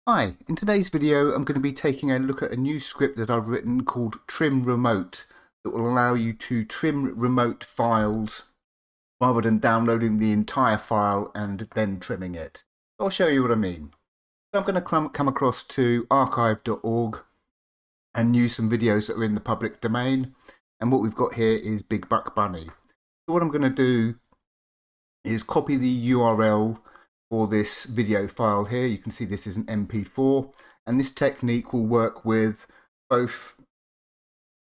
Hi, in today's video I'm going to be taking a look at a new script that I've written called trim remote that will allow you to trim remote files rather than downloading the entire file and then trimming it. I'll show you what I mean. So I'm going to come across to archive.org and use some videos that are in the public domain, and what we've got here is Big Buck Bunny. So what I'm going to do is copy the URL for this video file here. You can see this is an MP4, and this technique will work with both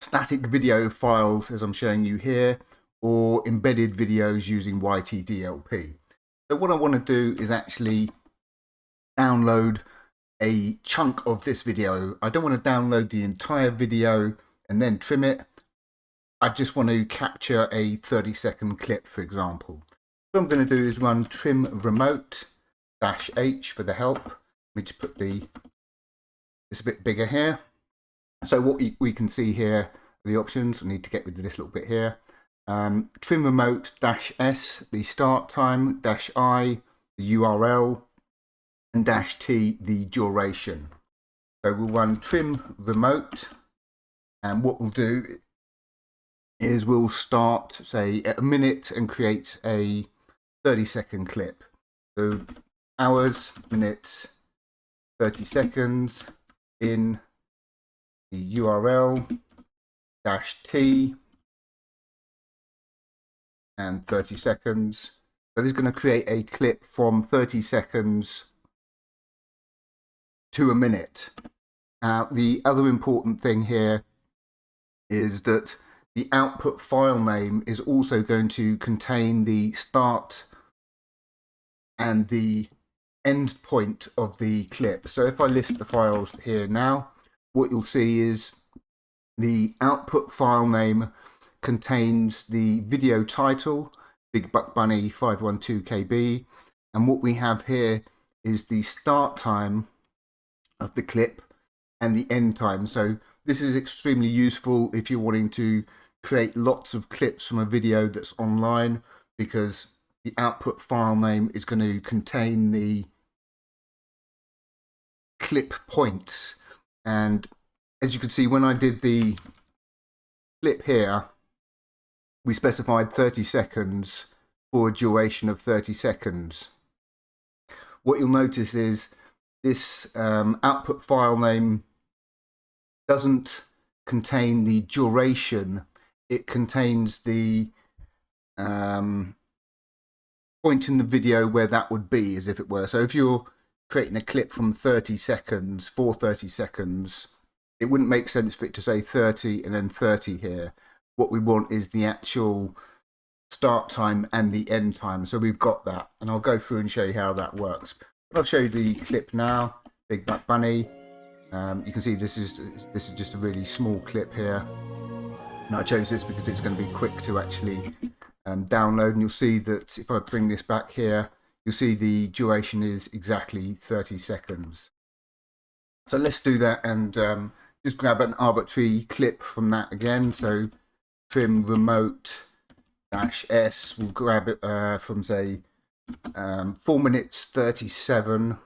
static video files as I'm showing you here, or embedded videos using yt-dlp. So what I want to do is actually download a chunk of this video. I don't want to download the entire video and then trim it. I just want to capture a 30-second clip, for example. What I'm going to do is run trim remote -h for the help. Let me just put this a bit bigger here. So what we can see here are the options. I need to get rid of this little bit here. Trim remote -s, the start time, -i, the URL, and -t, the duration. So we'll run trim remote, and what we'll do is we'll start, say, at a minute and create a 30-second clip. So hours, minutes, 30 seconds in the URL -t and 30 seconds. So this is going to create a clip from 30 seconds to a minute. The other important thing here is that the output file name is also going to contain the start and the end point of the clip. So if I list the files here now, what you'll see is the output file name contains the video title, Big Buck Bunny 512 KB, and what we have here is the start time of the clip and the end time. So this is extremely useful if you're wanting to create lots of clips from a video that's online, because the output file name is going to contain the clip points. And as you can see, when I did the clip here, we specified 30 seconds for a duration of 30 seconds. What you'll notice is this output file name doesn't contain the duration. It contains the point in the video where that would be, as if it were. So if you're creating a clip from 30 seconds for 30 seconds, it wouldn't make sense for it to say 30 and then 30 here. What we want is the actual start time and the end time. So we've got that, and I'll go through and show you how that works. But I'll show you the clip now, Big Buck Bunny. You can see this is just a really small clip here. And I chose this because it's going to be quick to actually download, and you'll see that if I bring this back here, you'll see the duration is exactly 30 seconds. So let's do that and just grab an arbitrary clip from that again. So trim remote -s, we'll grab it from, say, 4 minutes 37,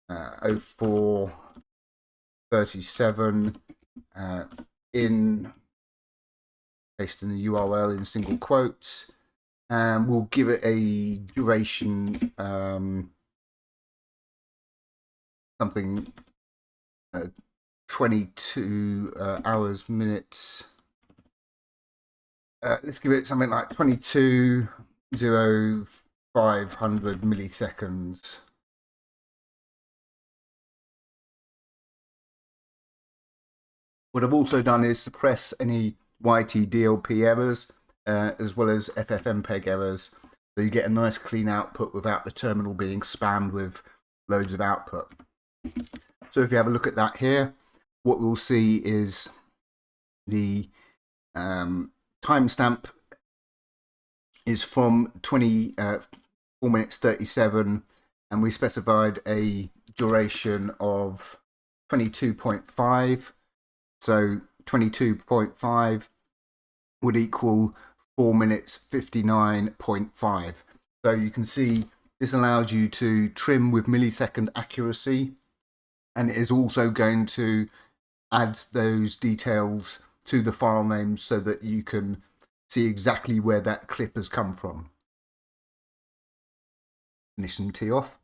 04 37, paste in the URL in single quotes, and we'll give it a duration something 22 hours, minutes. Let's give it something like 22,0500 milliseconds. What I've also done is suppress any yt-dlp errors as well as ffmpeg errors, so you get a nice clean output without the terminal being spammed with loads of output. So if you have a look at that here, what we'll see is the timestamp is from 4 minutes 37, and we specified a duration of 22.5. So 22.5 would equal 4 minutes 59.5. So you can see This allows you to trim with millisecond accuracy, and it is also going to add those details to the file names so that you can see exactly where that clip has come from. Finish some tea off.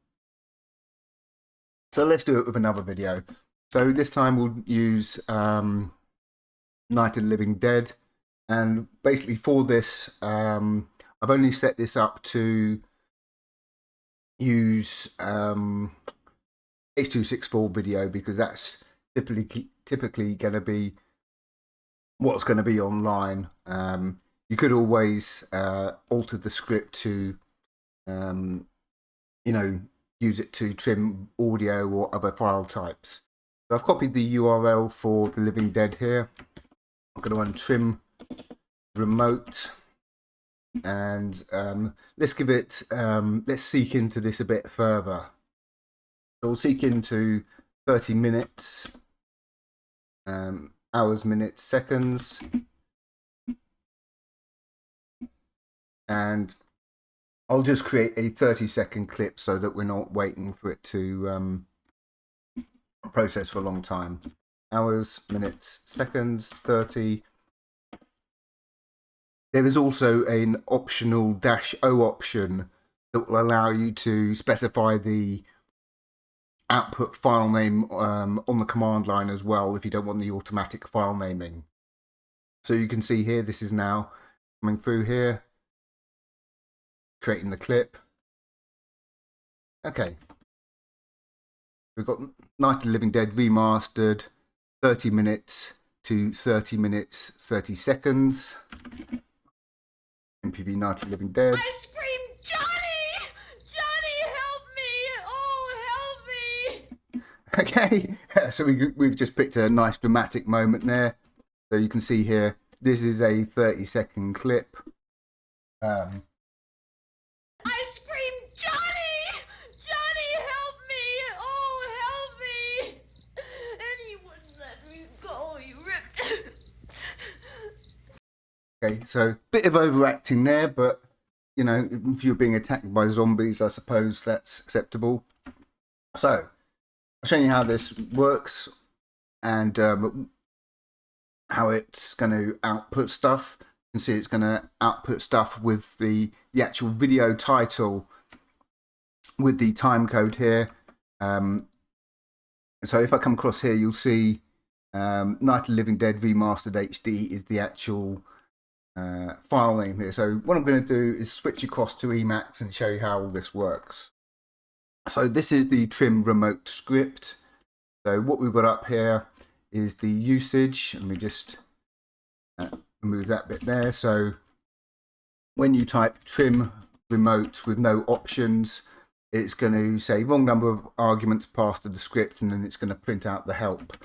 So let's do it with another video. So this time we'll use Night of the Living Dead, and basically for this I've only set this up to use H.264 video because that's typically going to be what's going to be online. You could always alter the script to you know, use it to trim audio or other file types. So I've copied the URL for The Living Dead here. I'm going to run trim remote, and let's give it let's seek into this a bit further. So we'll seek into 30 minutes, hours, minutes, seconds, and I'll just create a 30-second clip so that we're not waiting for it to process for a long time. Hours, minutes, seconds, 30. There is also an optional -O option that will allow you to specify the output file name on the command line as well if you don't want the automatic file naming. So you can see here, this is now coming through here, creating the clip. Okay, we've got Night of the Living Dead remastered, 30 minutes to 30 minutes 30 seconds. MPV Night of the Living Dead. I screamed, Johnny! Johnny, help me! Oh, help me! Okay, so we've just picked a nice dramatic moment there. So you can see here, this is a 30-second clip. I screamed, Johnny! Johnny, help me! Oh, help me! And he wouldn't let me go. He ripped. Okay, so bit of overacting there, but you know, if you're being attacked by zombies, I suppose that's acceptable. So I'll show you how this works and how it's going to output stuff. You can see it's going to output stuff with the actual video title with the time code here. So if I come across here, you'll see Night of the Living Dead Remastered HD is the actual file name here. So what I'm going to do is switch across to Emacs and show you how all this works. So this is the trim remote script. So what we've got up here is the usage. Let me just remove that bit there. So when you type trim remote with no options, it's going to say wrong number of arguments passed to the script, and then it's going to print out the help.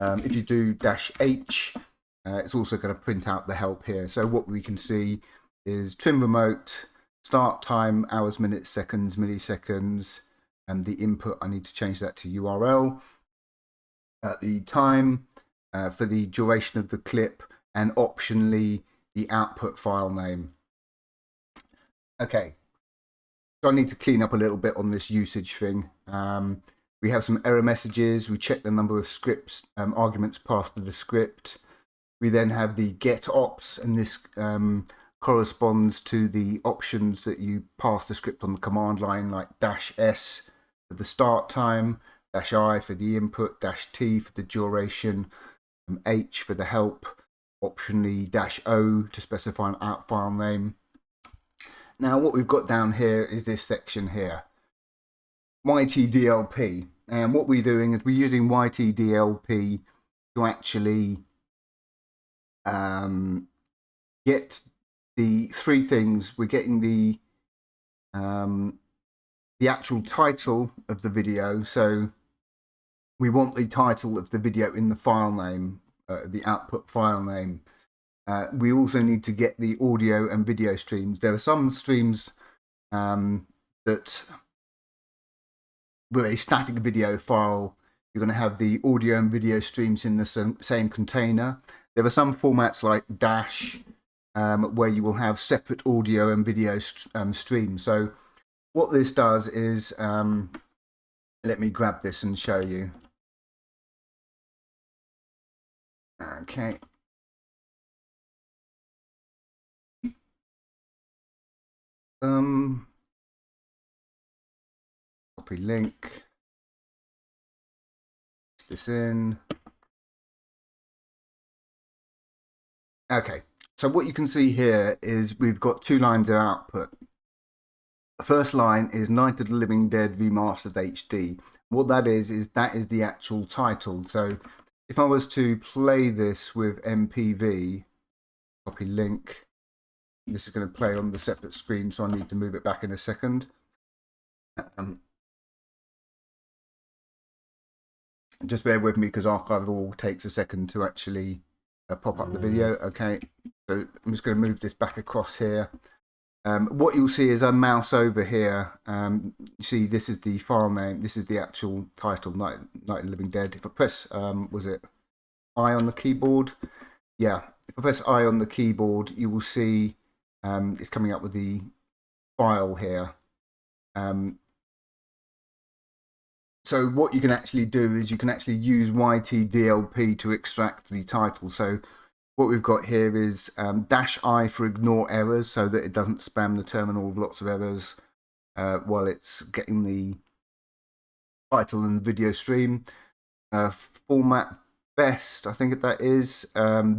If you do -H, it's also going to print out the help here. So what we can see is trim remote, start time, hours, minutes, seconds, milliseconds, and the input, I need to change that to URL. The time for the duration of the clip, and optionally the output file name. Okay, so I need to clean up a little bit on this usage thing. We have some error messages. We check the number of scripts arguments passed to the script. We then have the get ops, and this corresponds to the options that you pass the script on the command line, like -S for the start time, -I for the input, -T for the duration, H for the help, optionally -O to specify an out file name. Now what we've got down here is this section here, yt-dlp, and what we're doing is we're using yt-dlp to actually get the three things. We're getting the actual title of the video, so we want the title of the video in the file name, the output file name. We also need to get the audio and video streams. There are some streams that with a static video file, you're going to have the audio and video streams in the same container. There are some formats like Dash where you will have separate audio and video streams. So what this does is, let me grab this and show you. Okay. Copy link. Paste this in. Okay. So what you can see here is we've got two lines of output. The first line is Night of the Living Dead Remastered HD. What that is the actual title. So if I was to play this with MPV, copy link, this is going to play on the separate screen, so I need to move it back in a second. Just bear with me because Archive All takes a second to actually pop up the video. Okay, so I'm just going to move this back across here. What you'll see is I mouse over here. You see, this is the file name. This is the actual title, Night of the Living Dead. If I press, was it I on the keyboard? Yeah, if I press I on the keyboard, you will see it's coming up with the file here. So what you can actually do is you can actually use yt-dlp to extract the title. So what we've got here is -I for ignore errors, so that it doesn't spam the terminal with lots of errors while it's getting the title and the video stream. Format best, I think that is.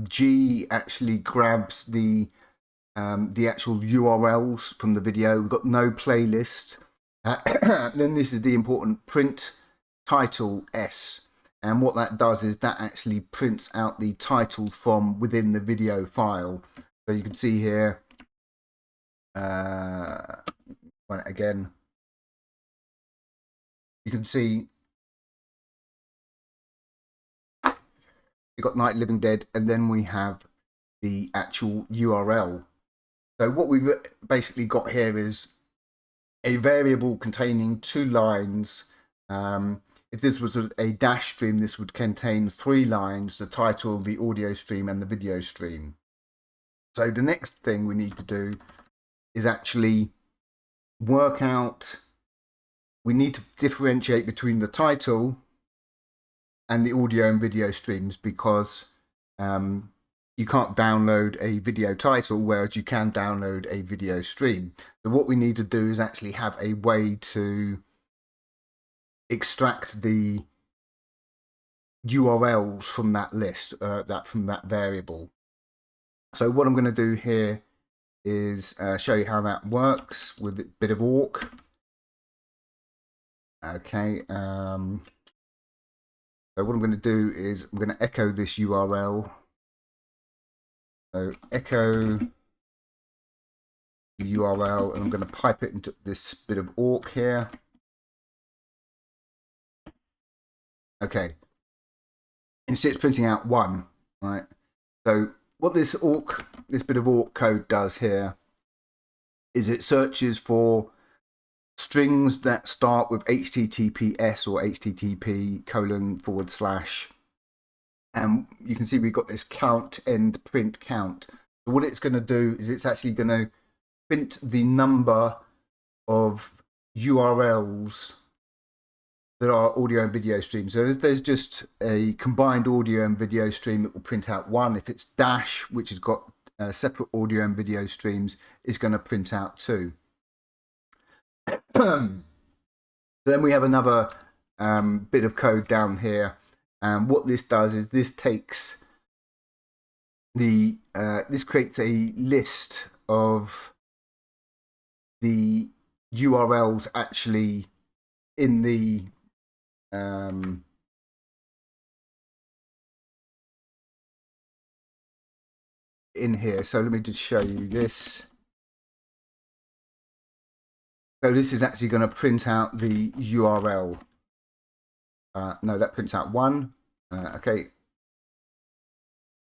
G actually grabs the actual URLs from the video. We've got no playlist. Then this is the important print title S, and what that does is that actually prints out the title from within the video file. So you can see here, run it again, you can see we've got Night Living Dead, and then we have the actual URL. So what we've basically got here is a variable containing two lines. If this was a dash stream, this would contain 3 lines: the title, the audio stream, and the video stream. So the next thing we need to do is actually work out, we need to differentiate between the title and the audio and video streams, because you can't download a video title, whereas you can download a video stream. So what we need to do is actually have a way to extract the URLs from that list, from that variable. So what I'm going to do here is show you how that works with a bit of awk. Okay. So what I'm going to do is I'm going to echo this URL. So echo the URL, and I'm going to pipe it into this bit of awk here. Okay. And see, it's printing out 1, right? So what this bit of awk code does here is it searches for strings that start with HTTPS or HTTP://. And you can see we've got this count end print count. So what it's going to do is it's actually going to print the number of URLs that are audio and video streams. So if there's just a combined audio and video stream, it will print out 1. If it's dash, which has got separate audio and video streams, is going to print out 2. Then we have another bit of code down here. And what this does is this takes the this creates a list of the URLs actually in the in here. So let me just show you this. So this is actually going to print out the URL. No, that prints out 1. Okay.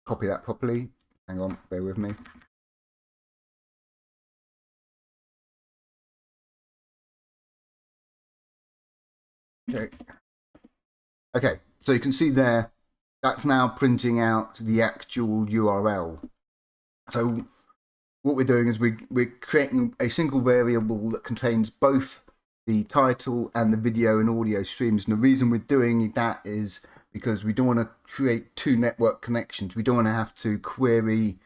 Copy that properly. Hang on, bear with me. Okay. Okay, so you can see there, that's now printing out the actual URL. So what we're doing is we're creating a single variable that contains both the title and the video and audio streams. And the reason we're doing that is because we don't want to create two network connections. We don't want to have to query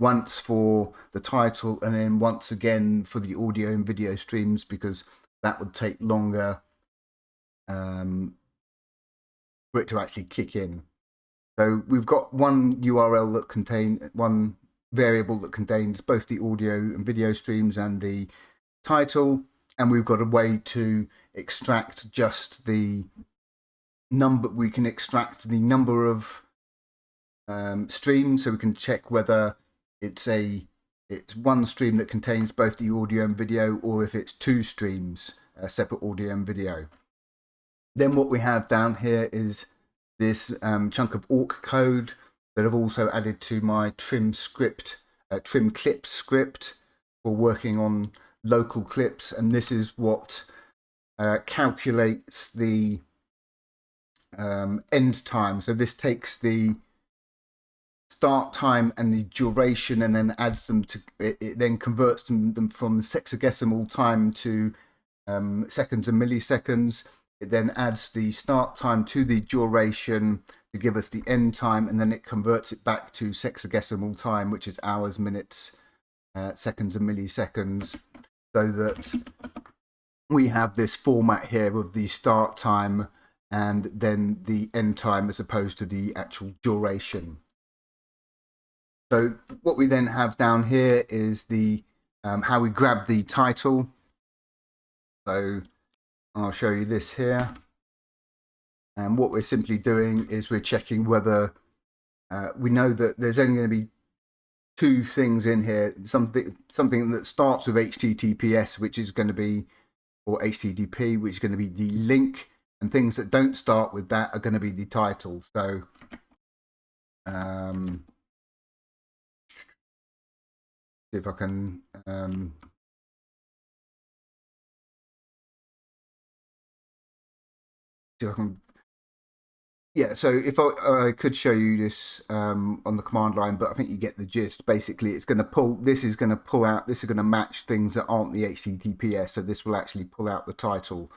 once for the title and then once again for the audio and video streams, because that would take longer for it to actually kick in. So we've got one URL that contains one variable that contains both the audio and video streams and the title, and we've got a way to extract just the number. We can extract the number of streams, so we can check whether it's one stream that contains both the audio and video, or if it's two streams, separate audio and video. Then what we have down here is this chunk of awk code that I've also added to my trim clip script for working on local clips, and this is what calculates the end time. So this takes the start time and the duration and then adds them to it then converts them from sexagesimal time to seconds and milliseconds. It then adds the start time to the duration to give us the end time, and then it converts it back to sexagesimal time, which is hours, minutes, seconds and milliseconds, so that we have this format here of the start time and then the end time as opposed to the actual duration. So what we then have down here is the how we grab the title. So I'll show you this here. And what we're simply doing is we're checking whether we know that there's only going to be two things in here. Something that starts with HTTPS, which is going to be, or HTTP, which is going to be the link, and things that don't start with that are going to be the title. So see if I can yeah, so if I could show you this on the command line, but I think you get the gist. Basically, it's going to pull, this is going to pull out, this is going to match things that aren't the HTTPS, so this will actually pull out the title.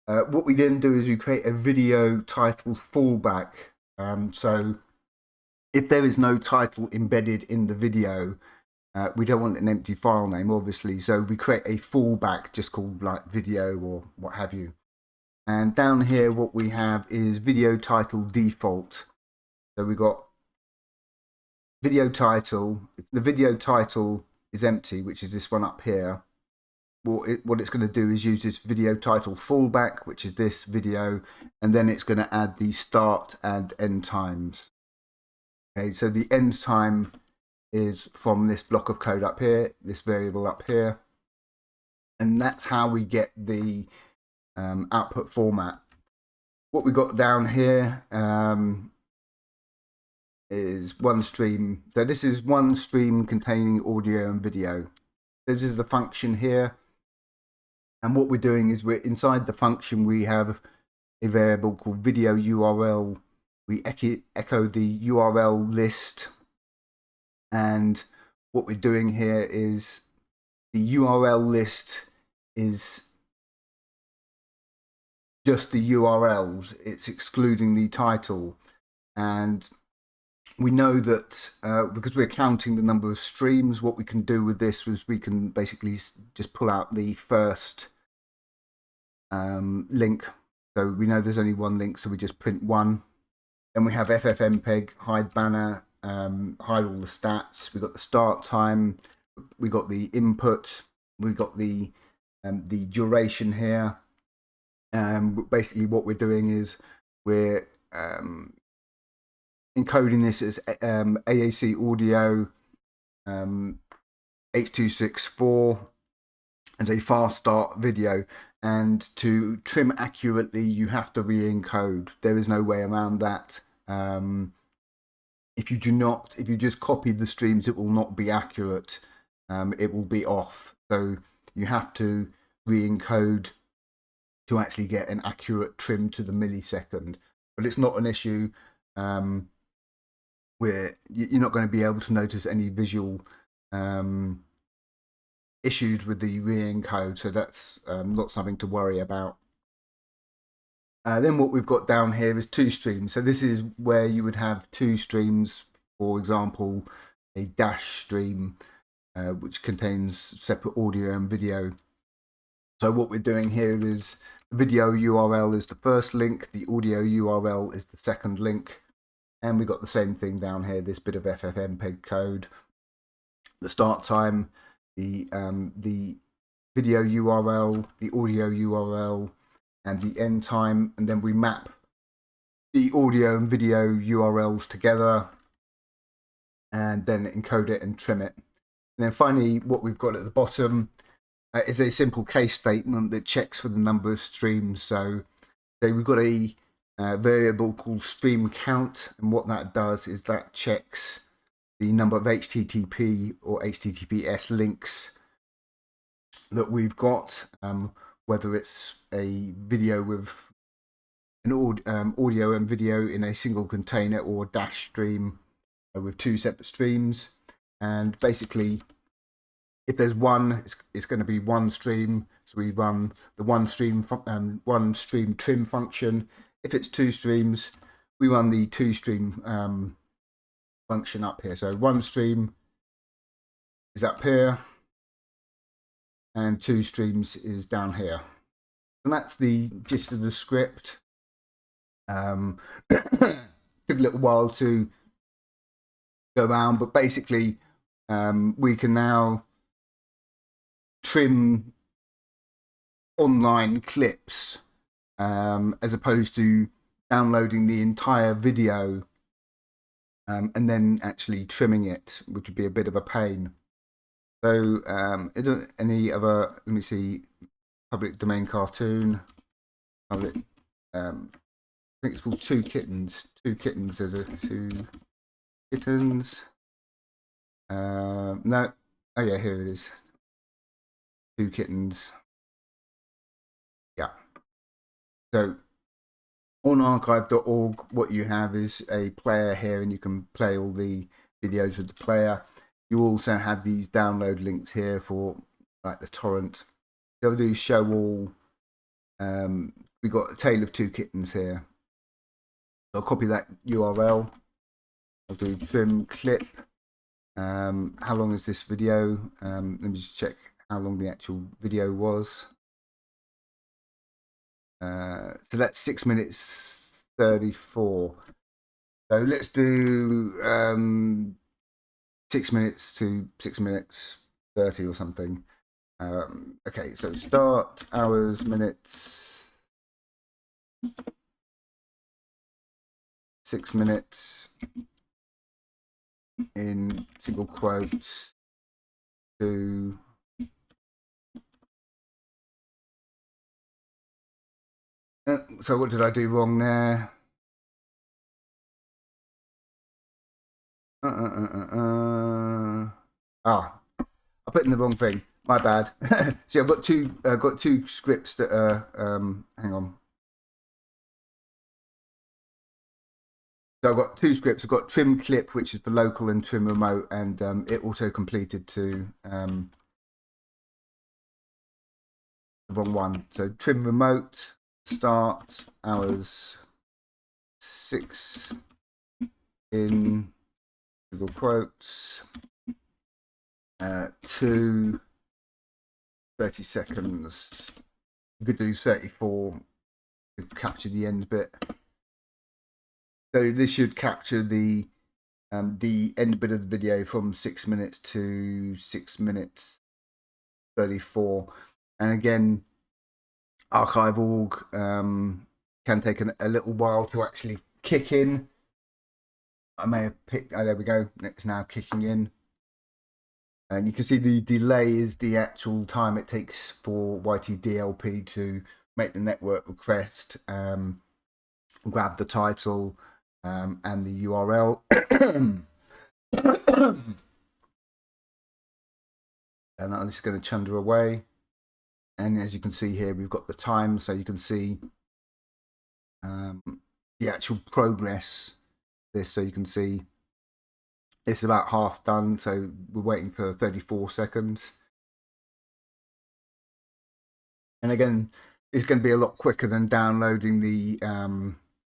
What we then do is we create a video title fallback. So if there is no title embedded in the video, we don't want an empty file name, obviously, so we create a fallback just called like video or what have you. And down here, what we have is video title default. So we've got video title. If the video title is empty, which is this one up here, what it's going to do is use this video title fallback, which is this video, and then it's going to add the start and end times. Okay, so the end time is from this block of code up here, this variable up here, and that's how we get the output format. What we got down here is one stream. So this is one stream containing audio and video. This is the function here, and what we're doing is we're inside the function. We have a variable called video URL. We echo the URL list, and what we're doing here is the URL list is just the URLs, it's excluding the title. And we know that because we're counting the number of streams, what we can do with this was we can basically just pull out the first link. So we know there's only one link, so we just print one. Then we have ffmpeg, hide banner, hide all the stats. We've got the start time, we got the input, we've got the duration here. Basically what we're doing is we're encoding this as AAC audio H.264 and a fast start video, and to trim accurately you have to re-encode. There is no way around that. If you just copy the streams, it will not be accurate. It will be off, so you have to re-encode to actually get an accurate trim to the millisecond. But it's not an issue where you're not going to be able to notice any visual issues with the re-encode, so that's not something to worry about. Then what we've got down here is two streams. So this is where you would have two streams, for example, a dash stream, which contains separate audio and video. So what we're doing here is the video URL is the first link, the audio URL is the second link, and we've got the same thing down here, this bit of FFmpeg code. The start time, the video URL, the audio URL, and the end time, and then we map the audio and video URLs together and then encode it and trim it. And then finally, what we've got at the bottom is a simple case statement that checks for the number of streams. So we've got a variable called stream count, and what that does is that checks the number of HTTP or HTTPS links that we've got, whether it's a video with an audio and video in a single container or a dash stream with two separate streams. And basically, if there's one, it's going to be one stream, so we run the one stream trim function. If it's two streams, we run the two stream function up here. So one stream is up here and two streams is down here, and that's the gist of the script. Took a little while to go around, but basically we can now trim online clips as opposed to downloading the entire video and then actually trimming it, which would be a bit of a pain. So any other, let me see, public domain cartoon, public, I think it's called Two Kittens. Two Kittens, there's a Two Kittens. No, oh yeah, here it is. Two Kittens. Yeah. So on archive.org, what you have is a player here, and you can play all the videos with the player. You also have these download links here for like the torrent. The other do show all. We've got a Tale of Two Kittens here. So I'll copy that URL. I'll do trim clip. How long is this video? Let me just check how long the actual video was. So that's 6 minutes 34. So let's do 6 minutes to 6 minutes 30 or something. Okay, so start, hours, minutes, 6 minutes in single quotes to so what did I do wrong there? I put in the wrong thing. My bad. See, I've got two scripts that are hang on. So I've got two scripts. I've got trim clip, which is for local, and trim remote, and it auto completed to the wrong one. So trim remote, start, hours, 6 in Google quotes, 2 30 seconds. You could do 34 to capture the end bit. So this should capture the end bit of the video from 6 minutes to 6 minutes 34. And again, archive.org can take a little while to actually kick in. I may have picked, oh, there we go, it's now kicking in. And you can see the delay is the actual time it takes for yt-dlp to make the network request, grab the title and the URL. And now this is going to chunder away. And as you can see here, we've got the time, so you can see the actual progress. This, so you can see It's about half done, so we're waiting for 34 seconds. And again, it's going to be a lot quicker than downloading the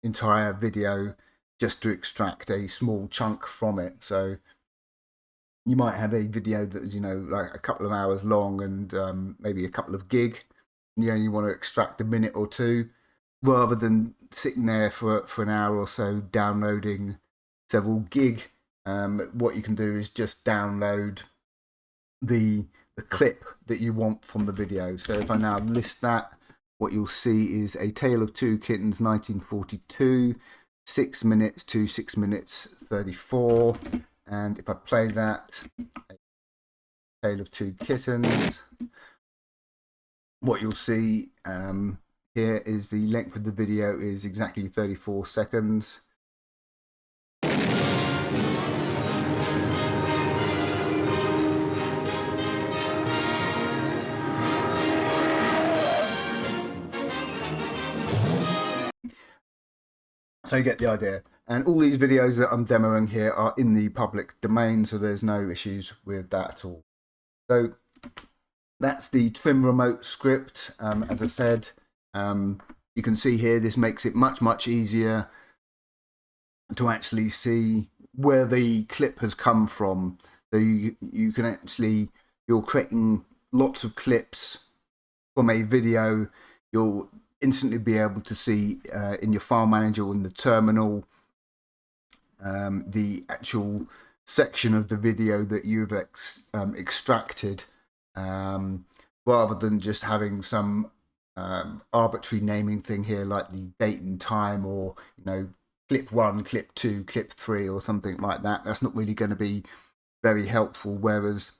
entire video just to extract a small chunk from it. So you might have a video that is, you know, like a couple of hours long and maybe a couple of gig, and you only want to extract a minute or two, rather than sitting there for an hour or so downloading several gig. What you can do is just download the clip that you want from the video. So if I now list that, what you'll see is A Tale of Two Kittens 1942, 6 minutes to 6 minutes 34. And if I play that, A Tale of Two Kittens, what you'll see here is the length of the video is exactly 34 seconds. So you get the idea. And all these videos that I'm demoing here are in the public domain, so there's no issues with that at all. So that's the trim remote script. As I said, you can see here, this makes it much easier to actually see where the clip has come from. So you can actually, you're creating lots of clips from a video, you'll instantly be able to see in your file manager or in the terminal the actual section of the video that you've extracted, rather than just having some arbitrary naming thing here like the date and time, or, you know, clip 1, clip 2, clip 3 or something like that. That's not really going to be very helpful, whereas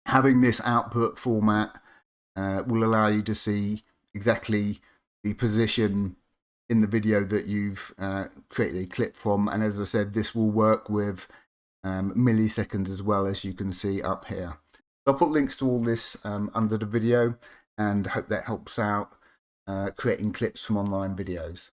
having this output format will allow you to see exactly the position in the video that you've created a clip from. And as I said, this will work with milliseconds as well, as you can see up here. I'll put links to all this under the video, and hope that helps out creating clips from online videos.